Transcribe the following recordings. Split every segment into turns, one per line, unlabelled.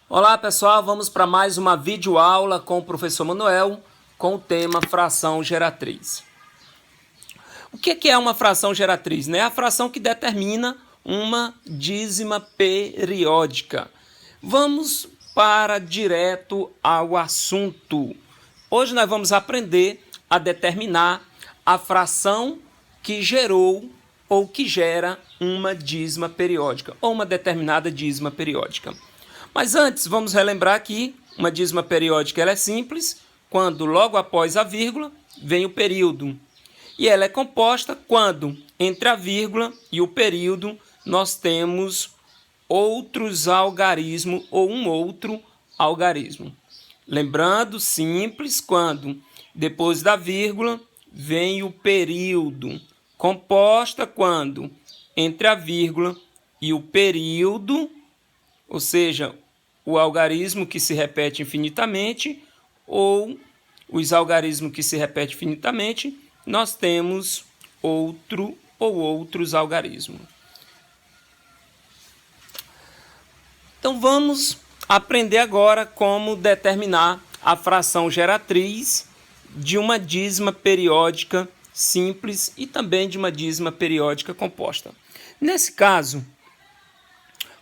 Olá pessoal, vamos para mais uma videoaula com o professor Manuel com o tema fração geratriz. O que é uma fração geratriz? É a fração que determina uma dízima periódica. Vamos para direto ao assunto. Hoje nós vamos aprender a determinar a fração que gerou ou que gera uma dízima periódica ou uma determinada dízima periódica. Mas antes, vamos relembrar que uma dízima periódica ela é simples, quando logo após a vírgula vem o período. E ela é composta quando entre a vírgula e o período nós temos outros algarismos ou um outro algarismo. Lembrando, simples, quando depois da vírgula vem o período. Composta quando entre a vírgula e o período, ou seja, o algarismo que se repete infinitamente ou os algarismos que se repetem infinitamente, nós temos outro ou outros algarismos. Então vamos aprender agora como determinar a fração geratriz de uma dízima periódica simples e também de uma dízima periódica composta. Nesse caso,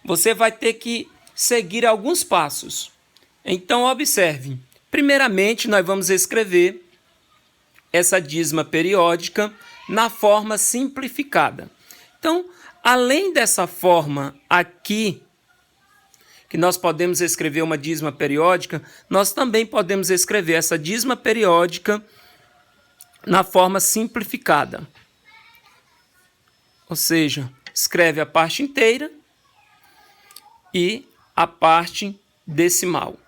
você vai ter que seguir alguns passos. Então, observe. Primeiramente, nós vamos escrever essa dízima periódica na forma simplificada. Então, além dessa forma aqui, que nós podemos escrever uma dízima periódica, nós também podemos escrever essa dízima periódica na forma simplificada. Ou seja, escreve a parte inteira e a parte decimal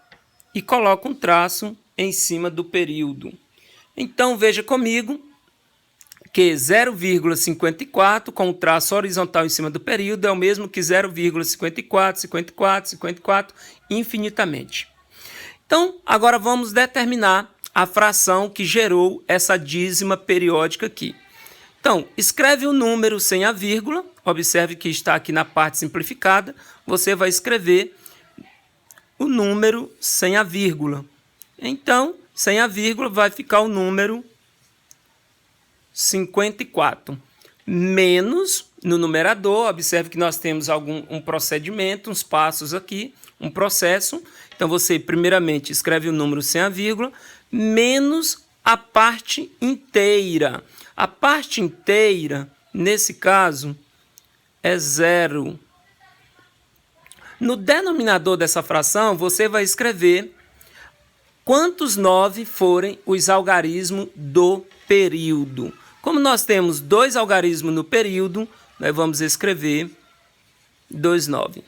e coloca um traço em cima do período. Então veja comigo que 0,54 com o traço horizontal em cima do período é o mesmo que 0,54, 54, 54 infinitamente. Então agora vamos determinar a fração que gerou essa dízima periódica aqui. Então, escreve o número sem a vírgula. Observe que está aqui na parte simplificada. Você vai escrever o número sem a vírgula. Então, sem a vírgula vai ficar o número 54. Menos, no numerador, observe que nós temos um procedimento, uns passos aqui, um processo. Então, você primeiramente escreve o número sem a vírgula, menos a parte inteira. A parte inteira, nesse caso, é 0. No denominador dessa fração, você vai escrever quantos 9 forem os algarismos do período. Como nós temos 2 algarismos no período, nós vamos escrever 2 9.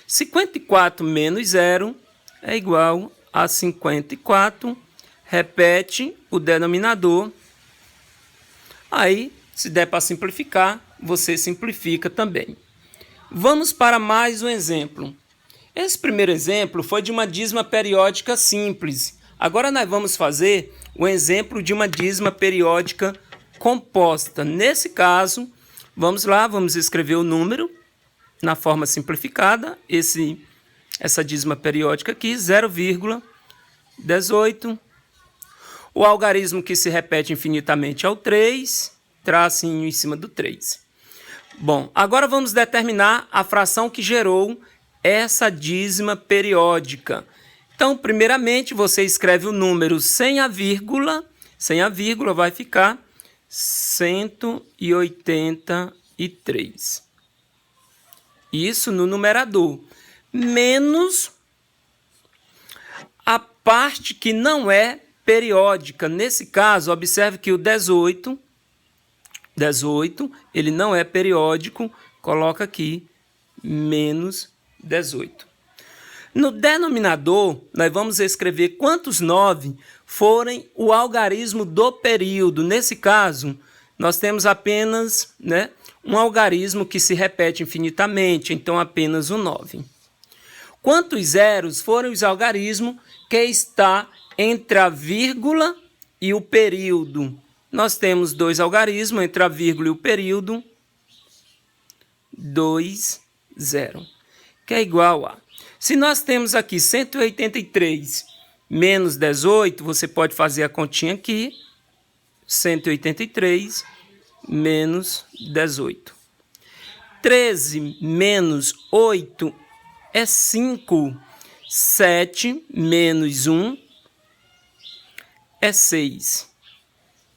54 menos 0 é igual a 54. Repete o denominador. Aí, se der para simplificar, você simplifica também. Vamos para mais um exemplo. Esse primeiro exemplo foi de uma dízima periódica simples. Agora nós vamos fazer um exemplo de uma dízima periódica composta. Nesse caso, vamos lá, vamos escrever o número na forma simplificada. Essa dízima periódica aqui, 0,18. O algarismo que se repete infinitamente é o 3, tracinho em cima do 3. Bom, agora vamos determinar a fração que gerou essa dízima periódica. Então, primeiramente, você escreve o número sem a vírgula vai ficar 183. Isso no numerador. Menos a parte que não é periódica. Nesse caso, observe que o 18, ele não é periódico, coloca aqui menos 18. No denominador, nós vamos escrever quantos 9 forem o algarismo do período. Nesse caso, nós temos apenas um algarismo que se repete infinitamente, então apenas o 9. Quantos zeros forem os algarismos que está entre a vírgula e o período? Nós temos 2 algarismos entre a vírgula e o período, 2, 0, que é igual a Se nós temos aqui 183 menos 18, você pode fazer a continha aqui. 183 menos 18. 13 menos 8 é 5. 7 menos 1 é 6.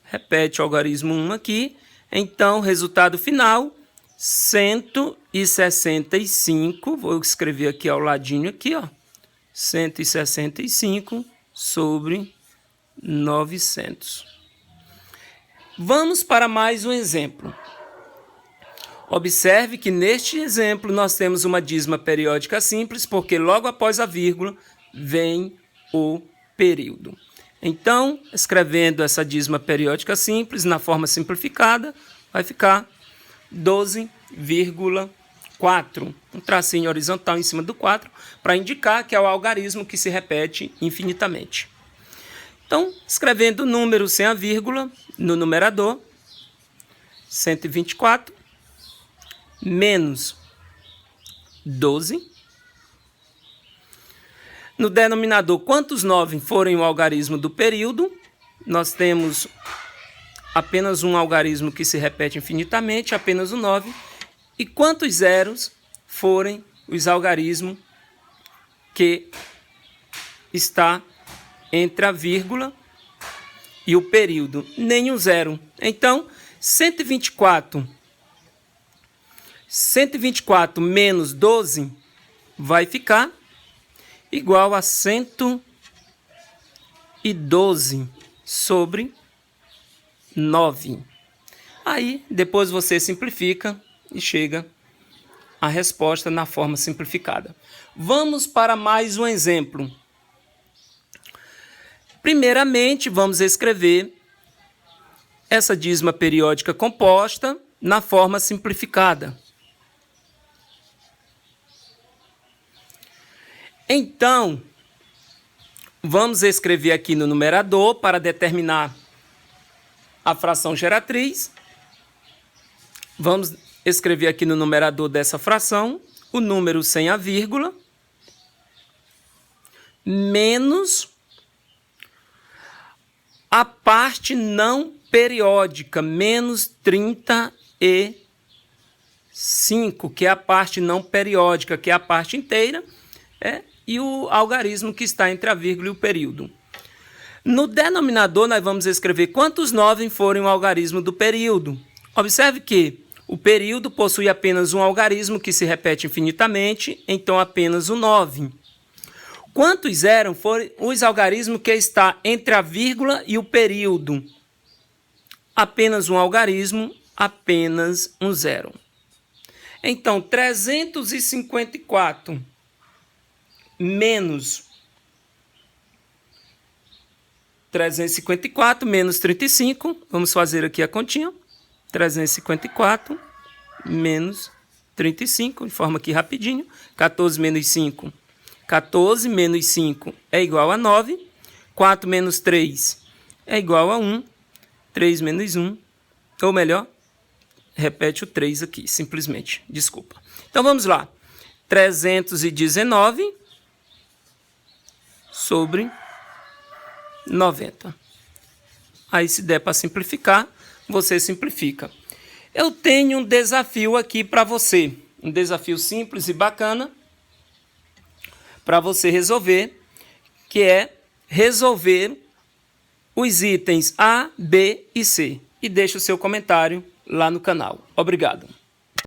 Repete o algarismo 1 aqui. Então, resultado final, 165. Vou escrever aqui ao ladinho aqui, ó. 165 sobre 900. Vamos para mais um exemplo. Observe que neste exemplo nós temos uma dízima periódica simples, porque logo após a vírgula vem o período. Então, escrevendo essa dízima periódica simples na forma simplificada, vai ficar 12,4. Um tracinho horizontal em cima do 4, para indicar que é o algarismo que se repete infinitamente. Então, escrevendo o número sem a vírgula no numerador, 124 menos 12. No denominador, quantos 9 forem o algarismo do período? Nós temos apenas um algarismo que se repete infinitamente, apenas o 9. E quantos zeros forem os algarismos que está entre a vírgula e o período? Nenhum zero. Então, 124 menos 12 vai ficar igual a 112 sobre 9. Aí, depois você simplifica e chega à resposta na forma simplificada. Vamos para mais um exemplo. Primeiramente, vamos escrever essa dízima periódica composta na forma simplificada. Então, vamos escrever aqui no numerador para determinar a fração geratriz. Vamos escrever aqui no numerador dessa fração o número sem a vírgula menos a parte não periódica, menos 35, que é a parte não periódica, que é a parte inteira, e o algarismo que está entre a vírgula e o período. No denominador, nós vamos escrever quantos 9 forem o algarismo do período. Observe que o período possui apenas um algarismo que se repete infinitamente, então apenas o 9. Quantos zero forem os algarismos que está entre a vírgula e o período? Apenas um algarismo, apenas um zero. Então, 354 menos 35, vamos fazer aqui a continha. 354 menos 35, de forma aqui rapidinho. 14 menos 5. 14 menos 5 é igual a 9. 4 menos 3 é igual a 1. 3 menos 1, ou melhor, repete o 3 aqui, simplesmente. Desculpa. Então, vamos lá. 319 sobre 90. Aí, se der para simplificar, você simplifica. Eu tenho um desafio aqui para você. Um desafio simples e bacana para você resolver, que é resolver os itens A, B e C. E deixe o seu comentário lá no canal. Obrigado.